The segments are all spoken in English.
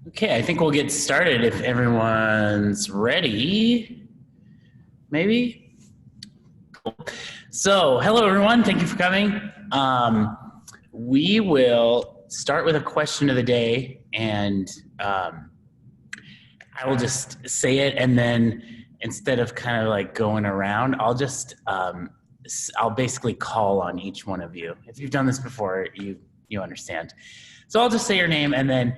Okay, I think we'll get started if everyone's ready. Maybe? Cool. So, hello everyone. Thank you for coming. We will start with a question of the day, and I will just say it, and then instead of kind of like going around, I'll basically call on each one of you. If you've done this before, you understand. So I'll just say your name, and then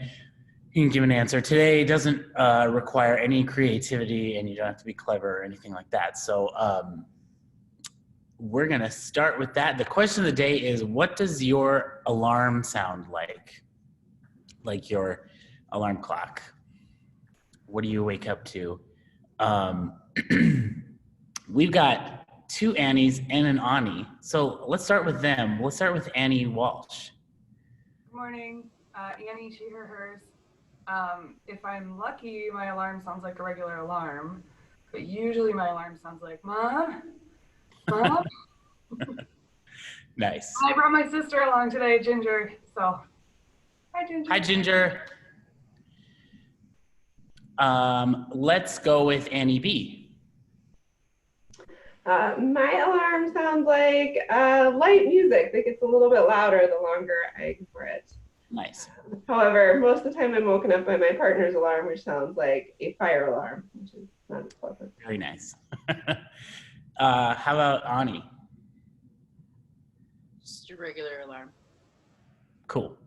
you can give an answer. Today doesn't require any creativity, and you don't have to be clever or anything like that. So we're going to start with that. The question of the day is, what does your alarm sound like? Like your alarm clock. What do you wake up to? We've got two Annies and an Ani. So let's start with them. Let's start with Annie Walsh. Good morning. Annie, she, her, hers. If I'm lucky, my alarm sounds like a regular alarm, but usually my alarm sounds like, Mom? Mom? Nice. I brought my sister along today, Ginger, so hi, Ginger. Hi, Ginger. Let's go with Annie B. My alarm sounds like light music that gets a little bit louder the longer I ignore it. Nice. However, most of the time I'm woken up by my partner's alarm, which sounds like a fire alarm, which is not as pleasant. Very nice. How about Ani? Just a regular alarm. Cool.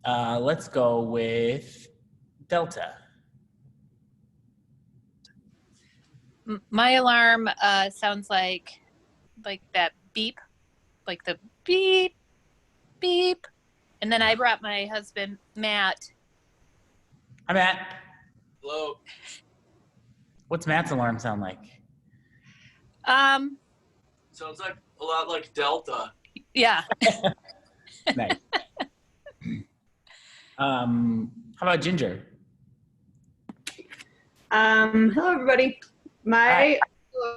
Let's go with Delta. My alarm sounds like that beep, like the beep, beep. And then I brought my husband, Matt. Hi, Matt. Hello. What's Matt's alarm sound like? Sounds like a lot like Delta. Yeah. Nice. How about Ginger? Hello, everybody. My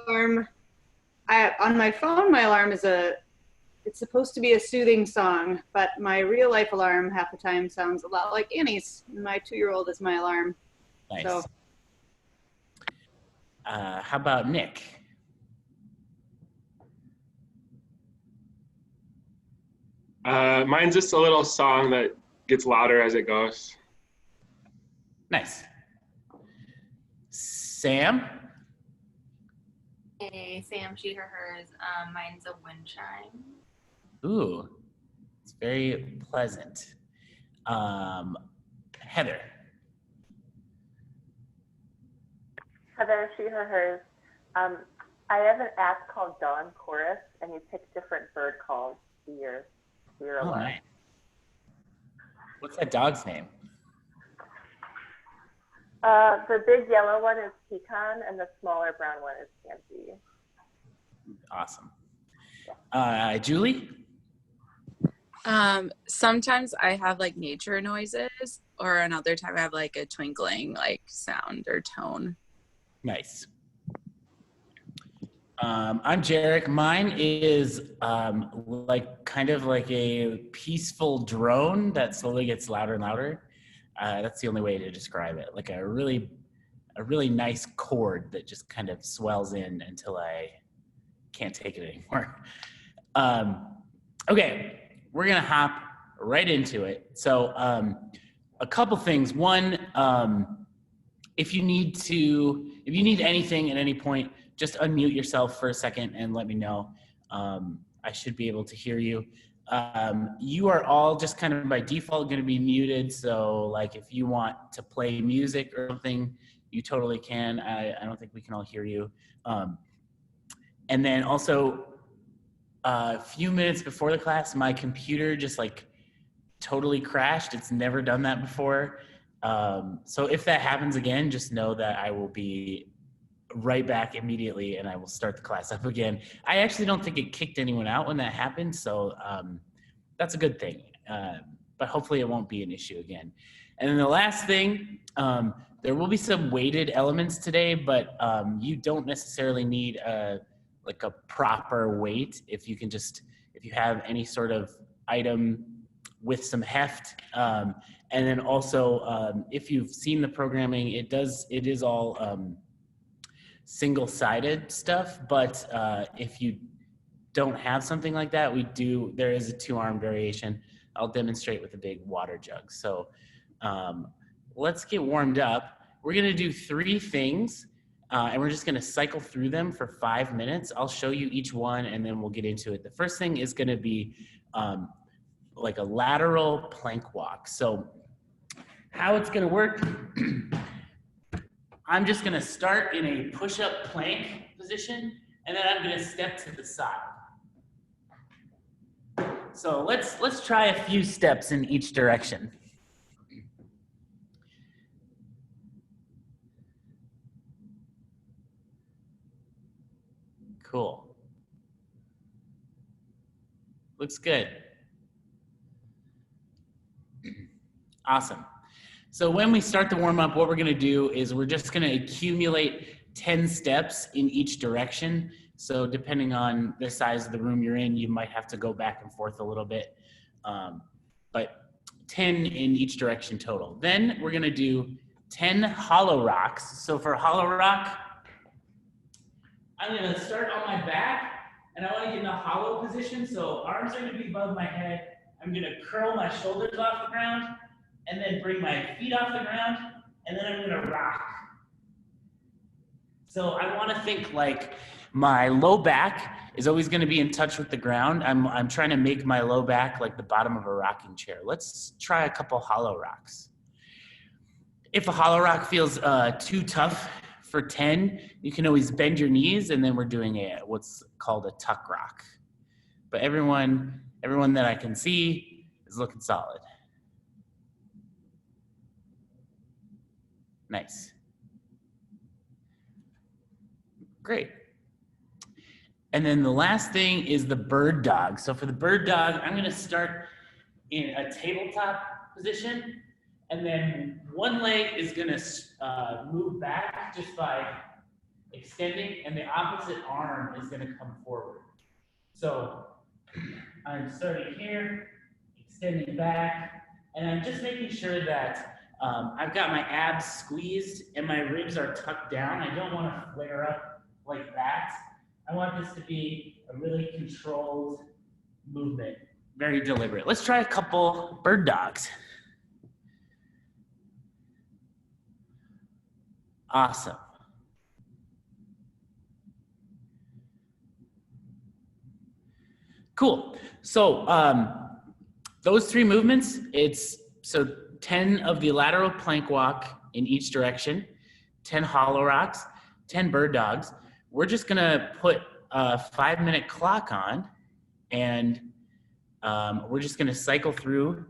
alarm, on my phone, my alarm is it's supposed to be a soothing song, but my real life alarm half the time sounds a lot like Annie's. My 2-year-old is my alarm. Nice. So. How about Nick? Mine's just a little song that gets louder as it goes. Nice. Sam? Hey, Sam, she, her, hers. Mine's a wind chime. Ooh, it's very pleasant. Heather? Heather, she, her, hers. I have an app called Dawn Chorus, and you pick different bird calls to your alarm. Nice. What's that dog's name? The big yellow one is Pecan, and the smaller brown one is Pansy. Awesome. Julie? Sometimes I have like nature noises, or another time I have like a twinkling like sound or tone. Nice. I'm Jarek. Mine is like kind of like a peaceful drone that slowly gets louder and louder. That's the only way to describe it. Like a really nice chord that just kind of swells in until I can't take it anymore. Okay, we're gonna hop right into it. So a couple things. One, if you need anything at any point, just unmute yourself for a second and let me know. I should be able to hear you. You are all just kind of by default going to be muted. So like if you want to play music or something, you totally can. I don't think we can all hear you. And then also a few minutes before the class, my computer just like totally crashed. It's never done that before. So if that happens again, just know that I will be right back immediately and I will start the class up again. I actually don't think it kicked anyone out when that happened, so that's a good thing. But hopefully it won't be an issue again. And then the last thing, there will be some weighted elements today, but you don't necessarily need like a proper weight. If you have any sort of item with some heft. And then also, if you've seen the programming, it is all single-sided stuff, but if you don't have something like that, there is a 2-arm variation. I'll demonstrate with a big water jug. So let's get warmed up. We're gonna do 3 things, and we're just gonna cycle through them for 5 minutes. I'll show you each one, and then we'll get into it. The first thing is gonna be like a lateral plank walk. So how it's gonna work, I'm just gonna start in a push-up plank position, and then I'm gonna step to the side. So let's try a few steps in each direction. Cool. Looks good. Awesome. So when we start the warm up, what we're gonna do is we're just gonna accumulate 10 steps in each direction. So depending on the size of the room you're in, you might have to go back and forth a little bit. But 10 in each direction total. Then we're gonna do 10 hollow rocks. So for hollow rock, I'm gonna start on my back and I wanna get in a hollow position. So arms are gonna be above my head. I'm gonna curl my shoulders off the ground and then bring my feet off the ground and then I'm gonna rock. So I wanna think like my low back is always gonna be in touch with the ground. I'm trying to make my low back like the bottom of a rocking chair. Let's try a couple hollow rocks. If a hollow rock feels too tough for 10, you can always bend your knees and then we're doing what's called a tuck rock. But everyone that I can see is looking solid. Nice. Great. And then the last thing is the bird dog. So for the bird dog, I'm gonna start in a tabletop position, and then one leg is gonna move back just by extending, and the opposite arm is gonna come forward. So I'm starting here, extending back, and I'm just making sure that I've got my abs squeezed and my ribs are tucked down. I don't want to flare up like that. I want this to be a really controlled movement, very deliberate. Let's try a couple bird dogs. Awesome. Cool. So those 3 movements, it's 10 of the lateral plank walk in each direction, 10 hollow rocks, 10 bird dogs. We're just gonna put a 5-minute clock on, and we're just gonna cycle through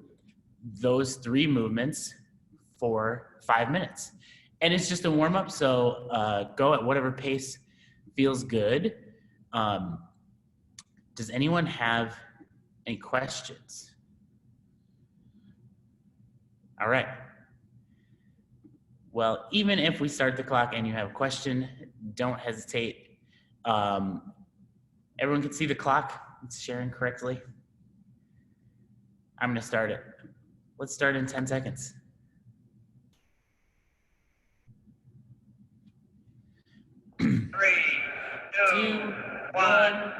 those 3 movements for 5 minutes. And it's just a warm up, so go at whatever pace feels good. Does anyone have any questions? All right. Well, even if we start the clock and you have a question, don't hesitate. Everyone can see the clock? It's sharing correctly. I'm gonna start it. Let's start in 10 seconds. Three, two, one.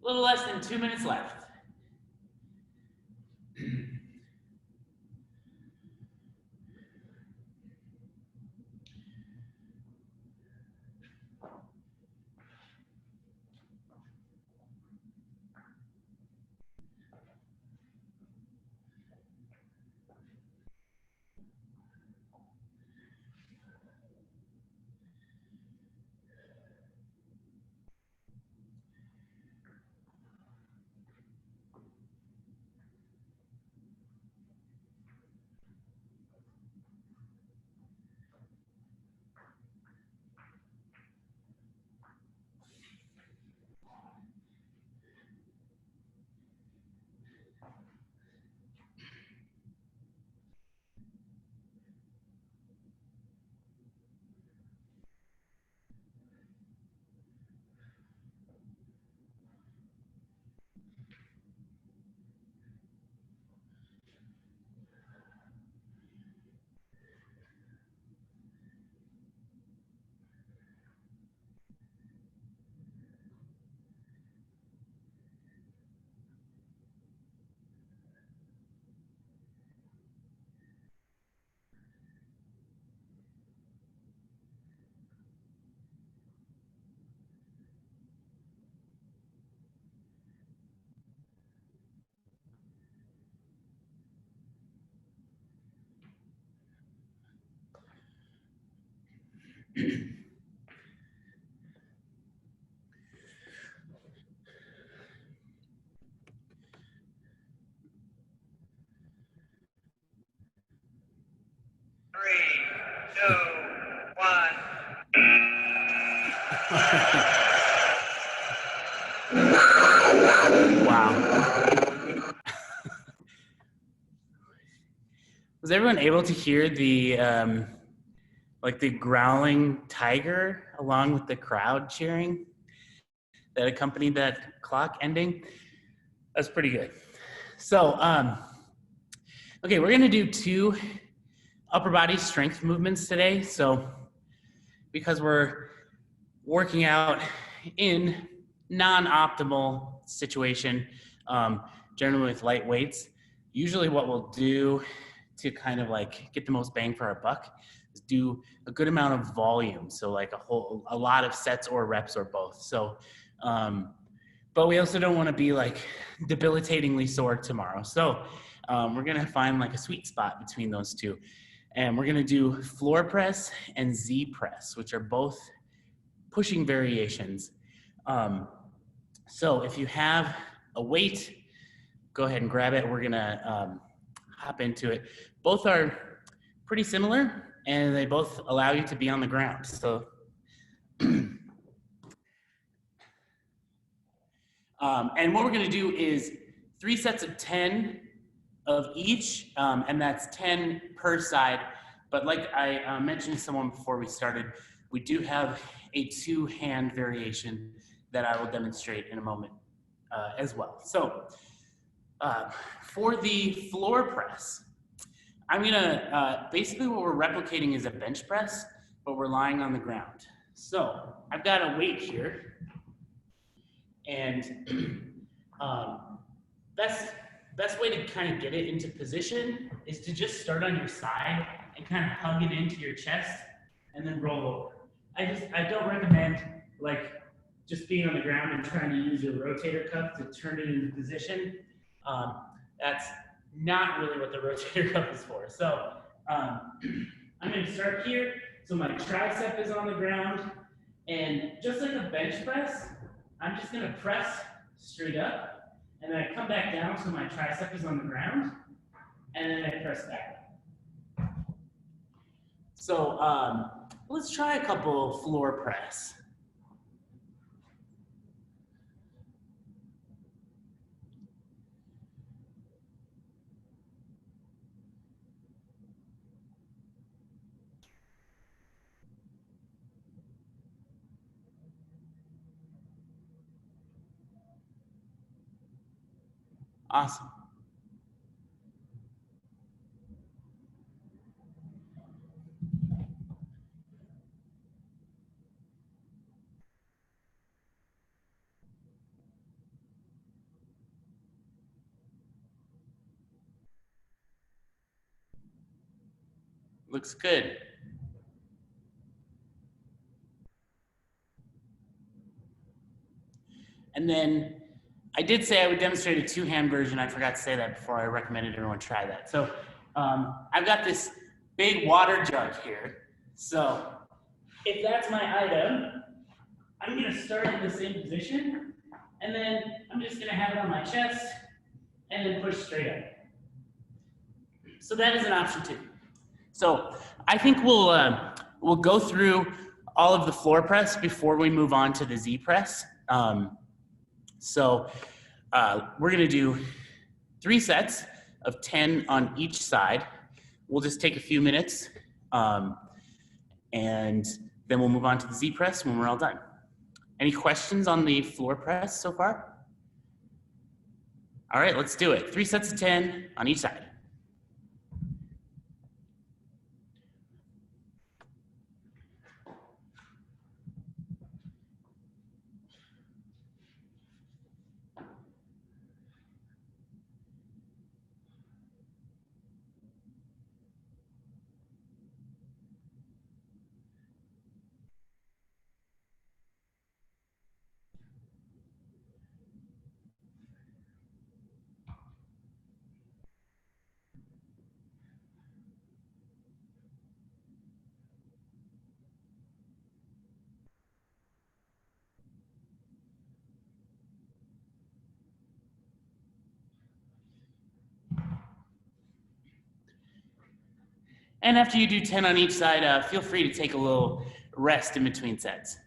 A little less than 2 minutes left. Wow. Was everyone able to hear the like the growling tiger along with the crowd cheering that accompanied that clock ending? That's pretty good. So, okay, we're gonna do 2 upper body strength movements today. So, because we're working out in non-optimal situation, generally with light weights, usually what we'll do to kind of like get the most bang for our buck is do a good amount of volume. So like a lot of sets or reps or both. So, but we also don't want to be like debilitatingly sore tomorrow. So we're going to find like a sweet spot between those 2. And we're going to do floor press and Z press, which are both pushing variations. So if you have a weight, go ahead and grab it. We're going to hop into it. Both are pretty similar, and they both allow you to be on the ground. So, and what we're gonna do is 3 sets of 10 of each, and that's 10 per side. But like I mentioned to someone before we started, we do have a 2-hand variation that I will demonstrate in a moment as well. So for the floor press, I'm gonna, basically what we're replicating is a bench press, but we're lying on the ground. So I've got a weight here, and best way to kind of get it into position is to just start on your side and kind of hug it into your chest and then roll over. I don't recommend like just being on the ground and trying to use your rotator cuff to turn it into position. That's not really what the rotator cuff is for. So I'm going to start here. So my tricep is on the ground, and just like a bench press, I'm just going to press straight up, and then I come back down so my tricep is on the ground, and then I press back up. So let's try a couple floor press. Awesome. Looks good. And then I did say I would demonstrate a 2-hand version. I forgot to say that before. I recommended everyone try that. So I've got this big water jug here. So if that's my item, I'm gonna start in the same position, and then I'm just gonna have it on my chest and then push straight up. So that is an option too. So I think we'll go through all of the floor press before we move on to the Z press. So we're gonna do 3 sets of 10 on each side. We'll just take a few minutes, and then we'll move on to the Z press when we're all done. Any questions on the floor press so far? All right, let's do it. 3 sets of 10 on each side. And after you do 10 on each side, feel free to take a little rest in between sets.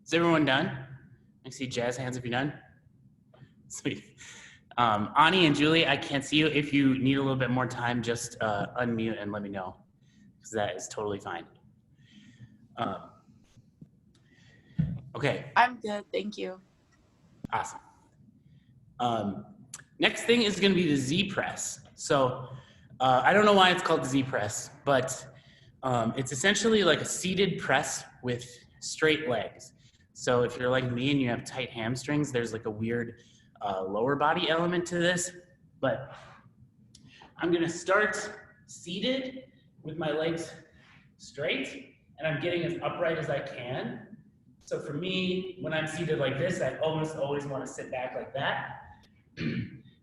Is everyone done? I see jazz hands if you're done. Sweet. Ani and Julie, I can't see you. If you need a little bit more time, just unmute and let me know, because that is totally fine. Okay, I'm good, thank you. awesome. Next thing is going to be the Z press. So I don't know why it's called the Z press, but it's essentially like a seated press with straight legs. So if you're like me and you have tight hamstrings, there's like a weird lower body element to this. But I'm going to start seated with my legs straight, and I'm getting as upright as I can. So for me, when I'm seated like this, I almost always want to sit back like that.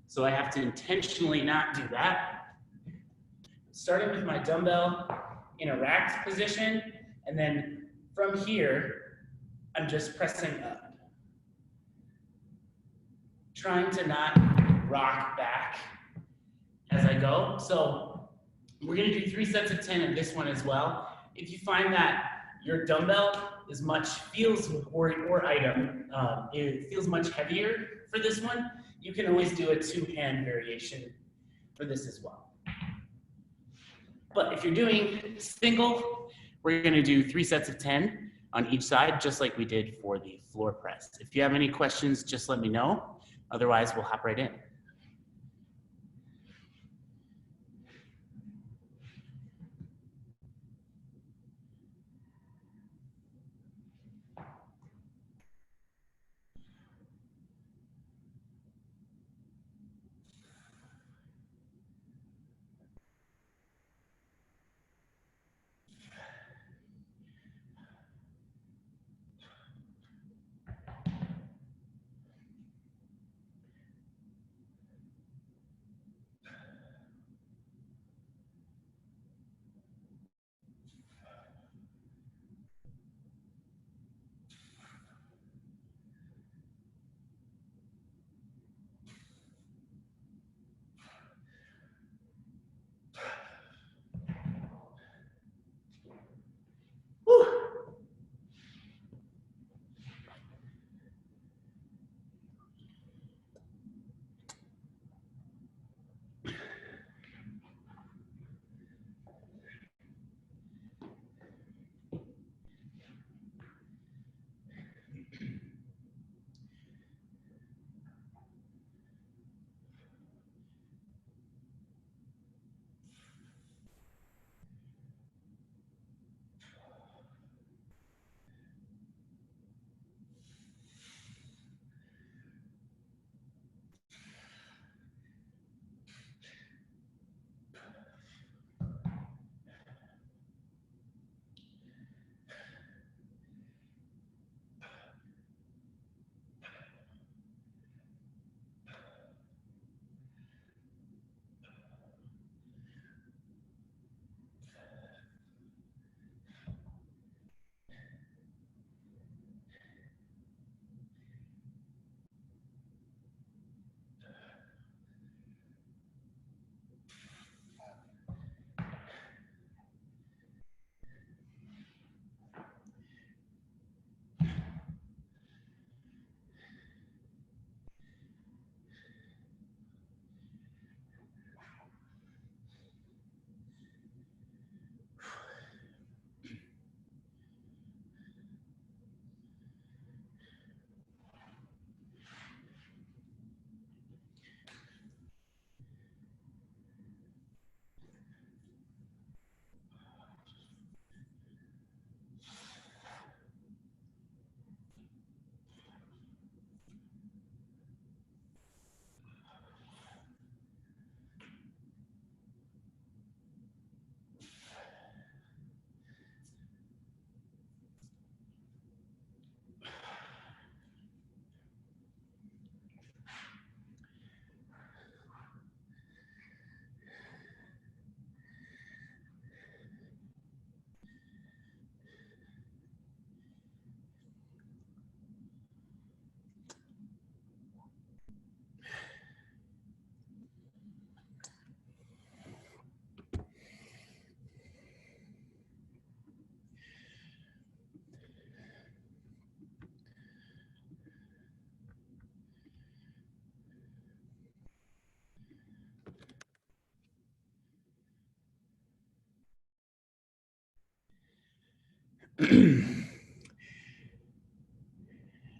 So I have to intentionally not do that. Starting with my dumbbell in a racked position, and then from here, I'm just pressing up. Trying to not rock back as I go. So we're gonna do 3 sets of 10 of this one as well. If you find that your dumbbell is or item, it feels much heavier for this one, you can always do a 2-hand variation for this as well. But if you're doing single, we're gonna do 3 sets of 10 on each side, just like we did for the floor press. If you have any questions, just let me know. Otherwise, we'll hop right in.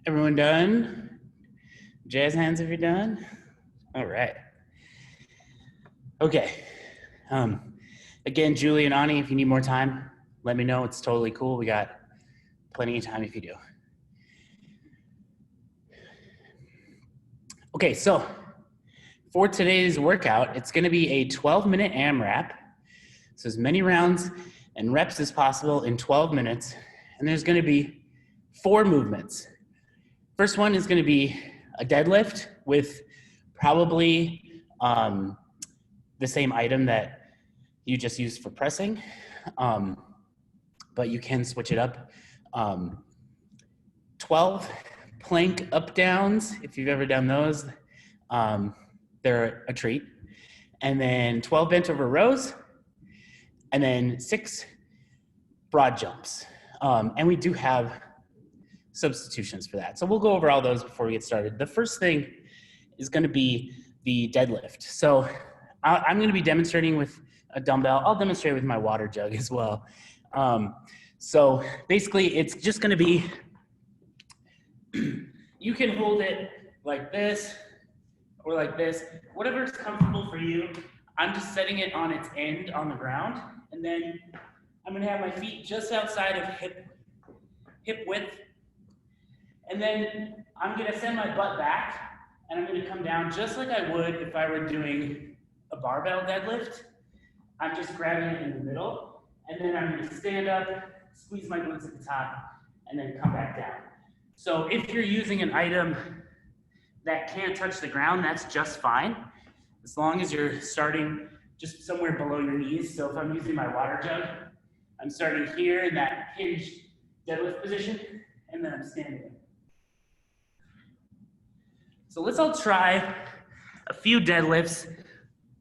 Everyone done? Jazz hands if you're done. All right. Okay. Again, Julie and Ani, if you need more time, let me know. It's totally cool. We got plenty of time if you do. Okay, so for today's workout, it's going to be a 12-minute AMRAP. So as many rounds and reps as possible in 12 minutes. And there's going to be 4 movements. First one is going to be a deadlift with probably the same item that you just used for pressing, but you can switch it up. 12 plank up downs, if you've ever done those, they're a treat. And then 12 bent over rows, and then 6 broad jumps. And we do have substitutions for that. So we'll go over all those before we get started. The first thing is going to be the deadlift. So I'm going to be demonstrating with a dumbbell. I'll demonstrate with my water jug as well. So basically it's just going to be, you can hold it like this or like this, whatever's comfortable for you. I'm just setting it on its end on the ground, and then I'm going to have my feet just outside of hip width. And then I'm going to send my butt back, and I'm going to come down just like I would if I were doing a barbell deadlift. I'm just grabbing it in the middle, and then I'm going to stand up, squeeze my glutes at the top, and then come back down. So if you're using an item that can't touch the ground, that's just fine, as long as you're starting just somewhere below your knees. So if I'm using my water jug, I'm starting here in that hinged deadlift position, and then I'm standing. So let's all try a few deadlifts,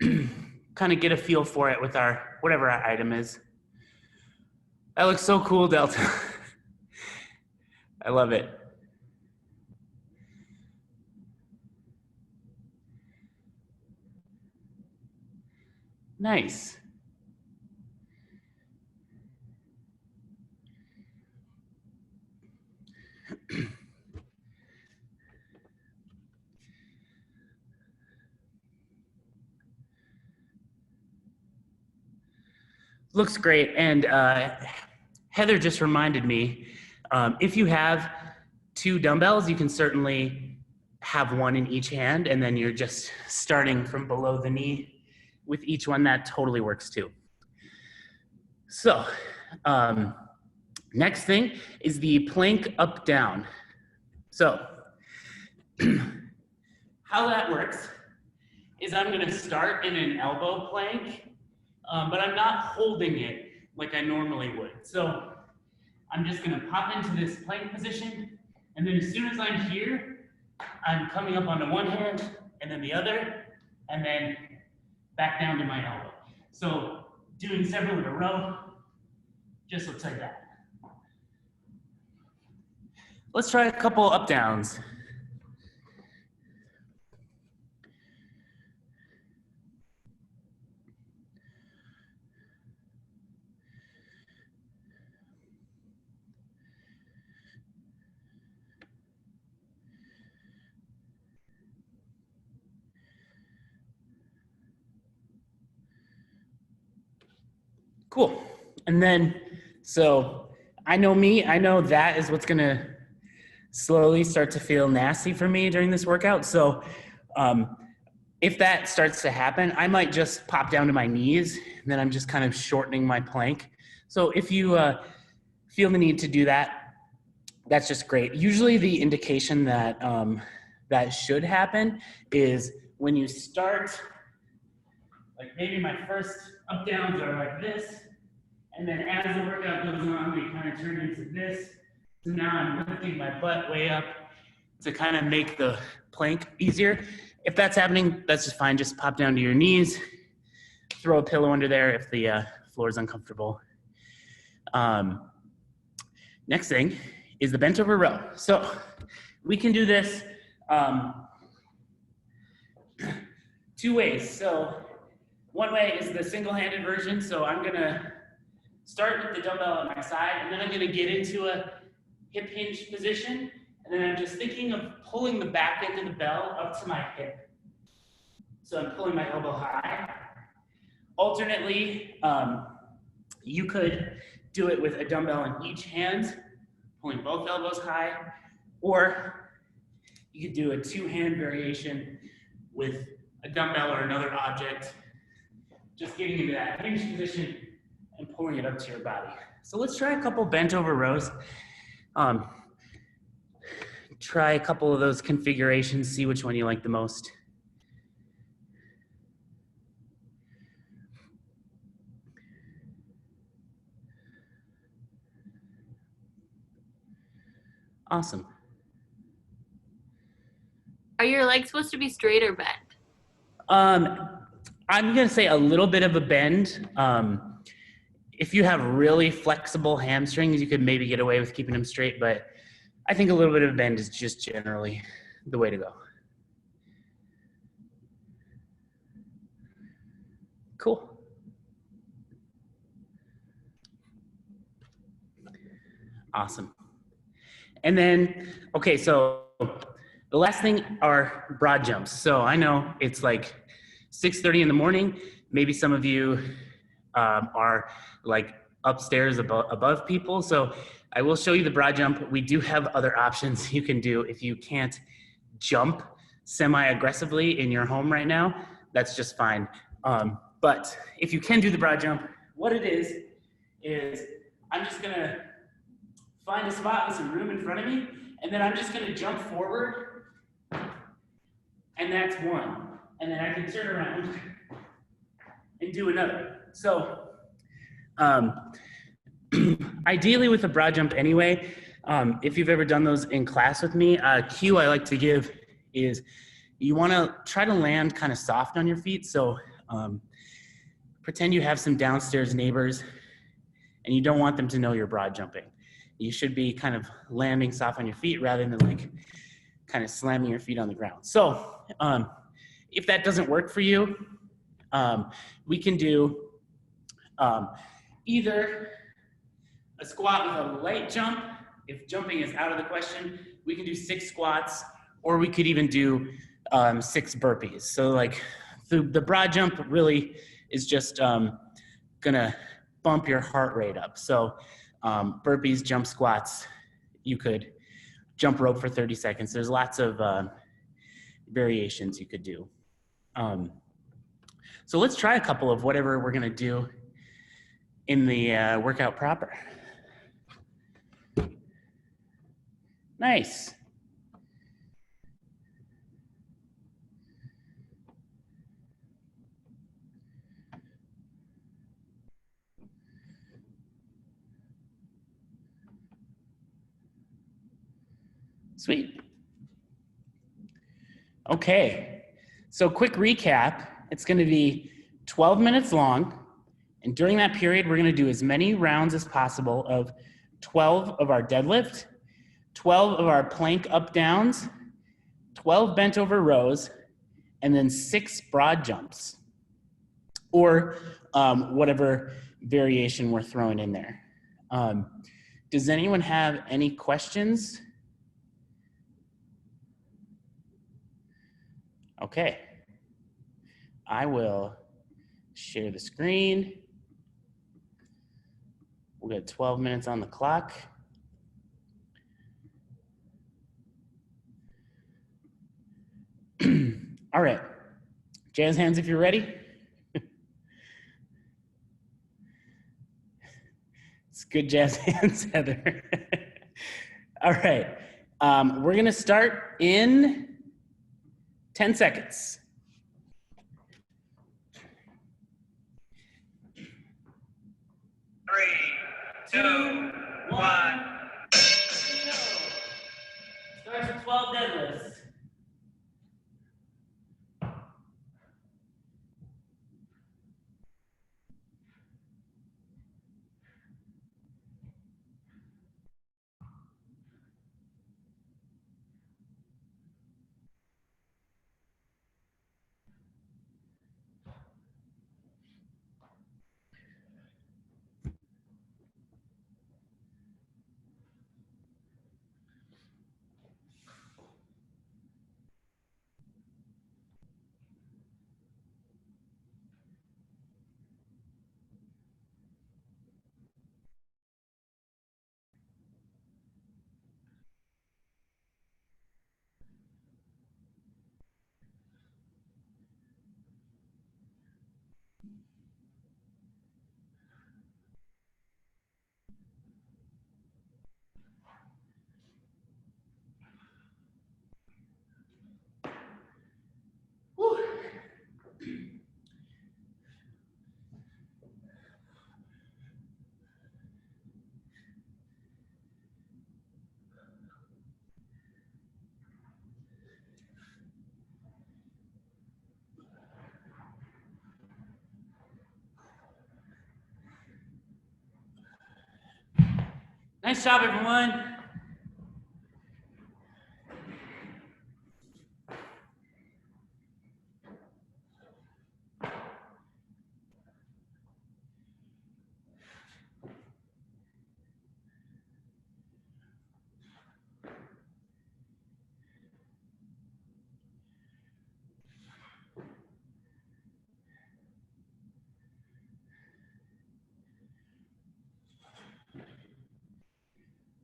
kind of get a feel for it with our, whatever our item is. That looks so cool, Delta. I love it. Nice. Looks great. And Heather just reminded me, if you have 2 dumbbells, you can certainly have one in each hand, and then you're just starting from below the knee with each one. That totally works too. So next thing is the plank up down. So how that works is I'm going to start in an elbow plank, but I'm not holding it like I normally would. So I'm just going to pop into this plank position, and then as soon as I'm here, I'm coming up onto one hand and then the other, and then back down to my elbow. So doing several in a row just looks like that. Let's try a couple up downs. Cool. And then, so I know me, I know that is what's gonna slowly start to feel nasty for me during this workout. So if that starts to happen, I might just pop down to my knees, and then I'm just kind of shortening my plank. So if you feel the need to do that, that's just great. Usually the indication that that should happen is when you start, like maybe my first up downs are like this, and then as the workout goes on, they kind of turn into this. So now I'm lifting my butt way up to kind of make the plank easier. If that's happening, that's just fine. Just pop down to your knees, throw a pillow under there if the floor is uncomfortable. Next thing is the bent over row. So we can do this 2 ways. So one way is the single-handed version. So I'm gonna start with the dumbbell at my side, and then I'm gonna get into a hip hinge position, and then I'm just thinking of pulling the back end of the bell up to my hip. So I'm pulling my elbow high. Alternately, you could do it with a dumbbell in each hand, pulling both elbows high, or you could do a two-hand variation with a dumbbell or another object, just getting into that hinge position and pulling it up to your body. So let's try a couple bent over rows. Try a couple of those configurations, see which one you like the most. Awesome. Are your legs supposed to be straight or bent? I'm gonna say a little bit of a bend. If you have really flexible hamstrings, you could maybe get away with keeping them straight, but I think a little bit of a bend is just generally the way to go. Cool. Awesome. And then, okay, so the last thing are broad jumps. So I know it's like 6:30 in the morning. Maybe some of you are like upstairs above people. So I will show you the broad jump. We do have other options you can do if you can't jump semi-aggressively in your home right now. That's just fine. But if you can do the broad jump, what it is I'm just gonna find a spot with some room in front of me, and then I'm just gonna jump forward, and that's one. And then I can turn around and do another. So ideally with a broad jump anyway, if you've ever done those in class with me, a cue I like to give is you wanna try to land kind of soft on your feet. So pretend you have some downstairs neighbors and you don't want them to know you're broad jumping. You should be kind of landing soft on your feet rather than like kind of slamming your feet on the ground. So if that doesn't work for you, we can do either a squat with a light jump. If jumping is out of the question, we can do 6 squats, or we could even do 6 burpees. So like the broad jump really is just gonna bump your heart rate up. So burpees, jump squats, you could jump rope for 30 seconds. There's lots of variations you could do. So let's try a couple of whatever we're gonna do in the workout proper. Nice. Sweet. Okay, so quick recap. It's gonna be 12 minutes long, and during that period, we're gonna do as many rounds as possible of 12 of our deadlift, 12 of our plank up downs, 12 bent over rows, and then 6 broad jumps, or whatever variation we're throwing in there. Does anyone have any questions? Okay, I will share the screen. We'll get 12 minutes on the clock. All right, jazz hands if you're ready. It's good jazz hands, Heather. All right, we're gonna start in 10 seconds. 3, 2, 1. Starts with 12 deadlifts. Nice job, everyone.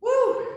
Woo!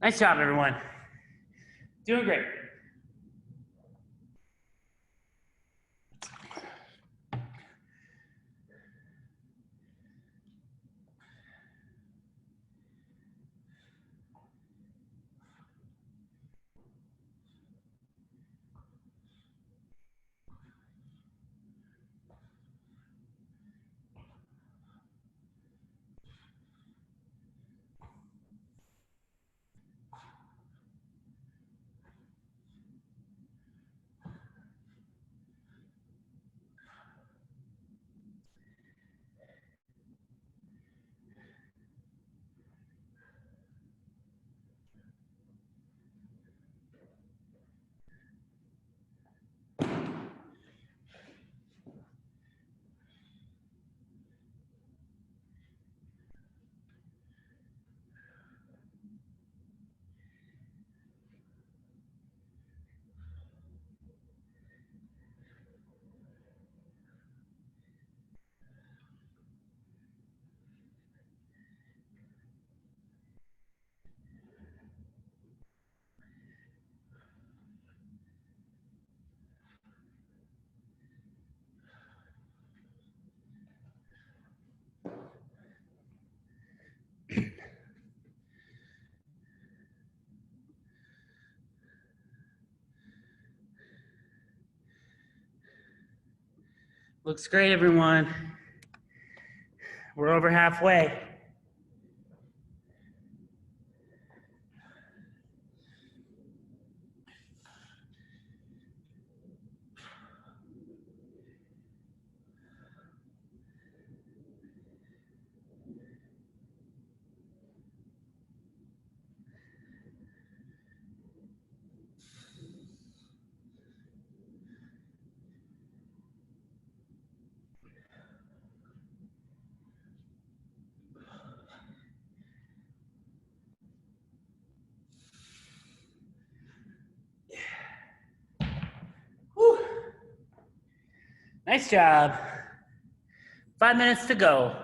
Nice job, everyone. Doing great. Looks great, everyone. We're over halfway. Nice job. 5 minutes to go.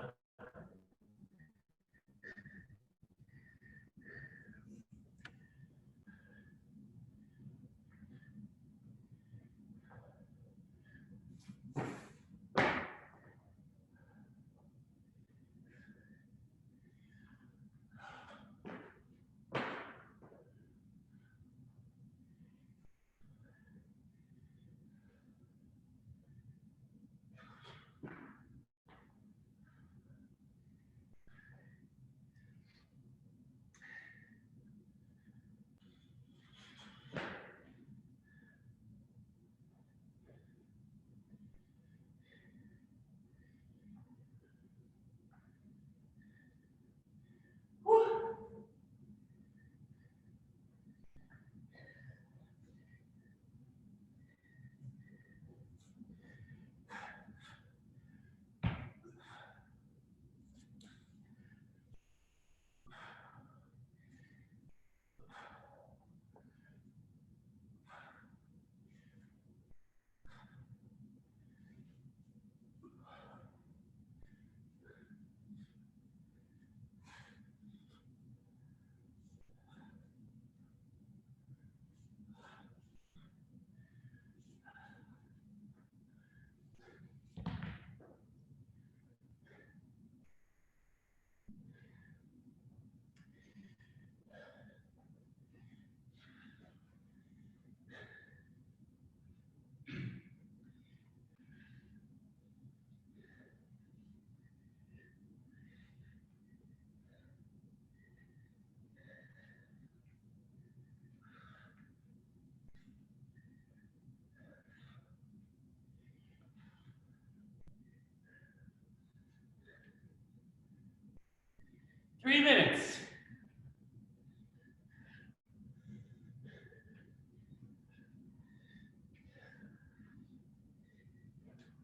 Three minutes.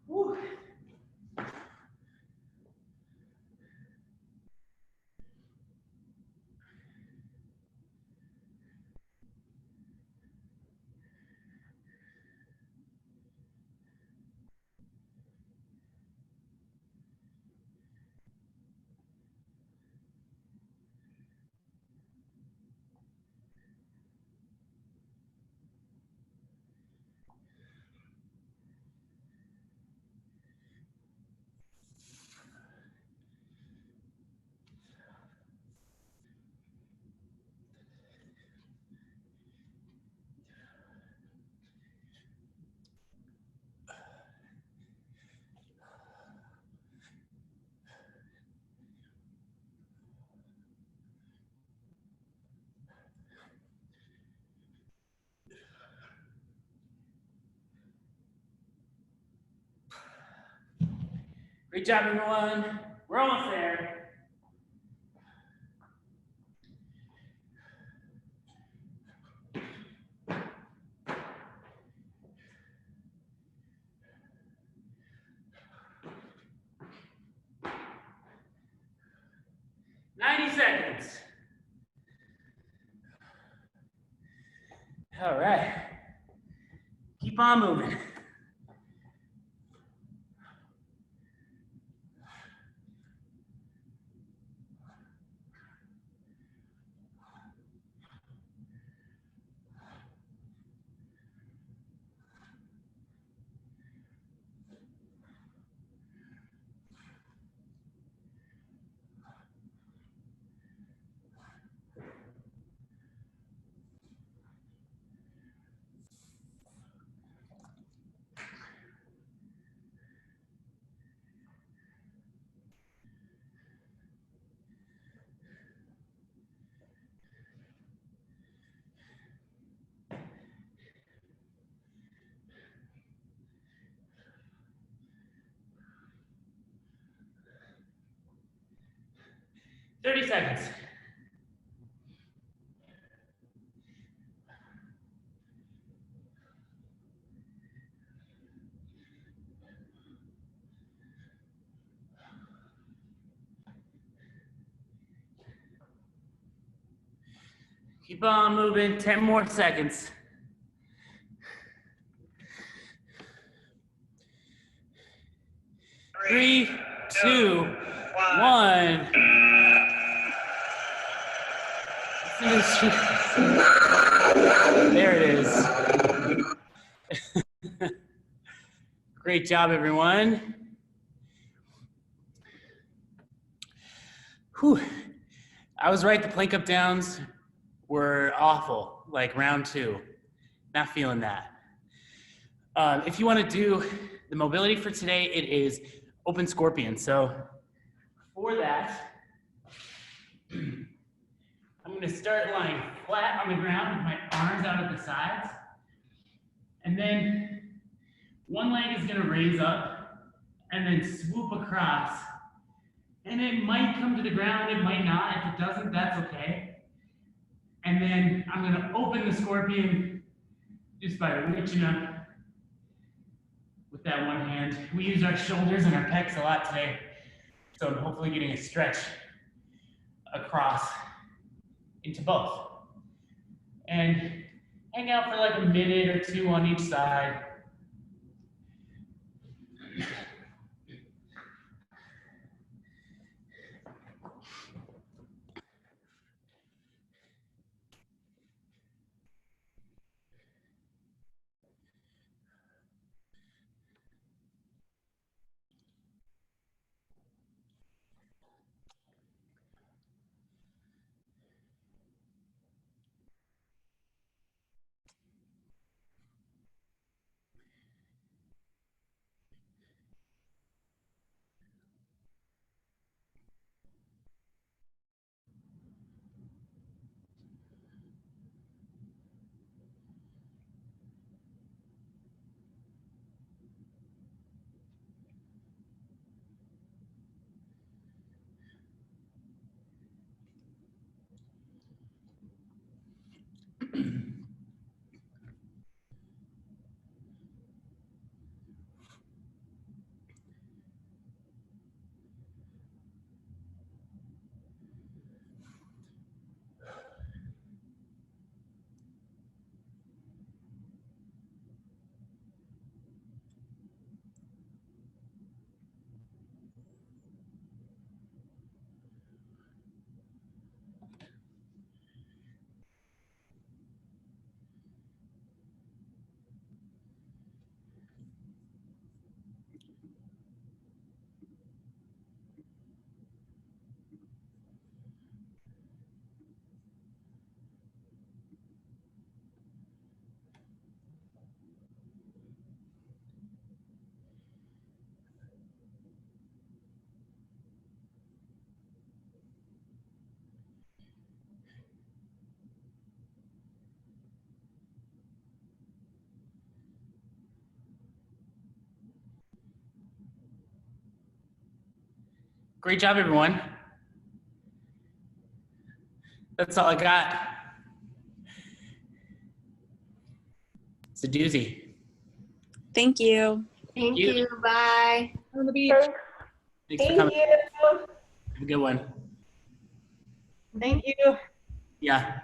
Woo. Great job, everyone. We're almost there. Seconds. All right. Keep on moving. Thirty seconds. Keep on moving, 10 more seconds. 3, 2, 1. There it is. Great job, everyone. Whew. I was right, the plank up downs were awful, like round 2. Not feeling that. If you want to do the mobility for today, it is open scorpion. So for that, I'm going to start lying flat on the ground with my arms out at the sides. And then one leg is going to raise up and then swoop across. And it might come to the ground, it might not. If it doesn't, that's okay. And then I'm going to open the scorpion just by reaching up with that one hand. We use our shoulders and our pecs a lot today. So I'm hopefully getting a stretch across into both. And hang out for like a minute or 2 on each side. Great job, everyone. That's all I got. It's a doozy. Thank you. Thank you. you. Bye. On the beach. Thanks for Thank coming. you. Have a good one. Thank you. Yeah.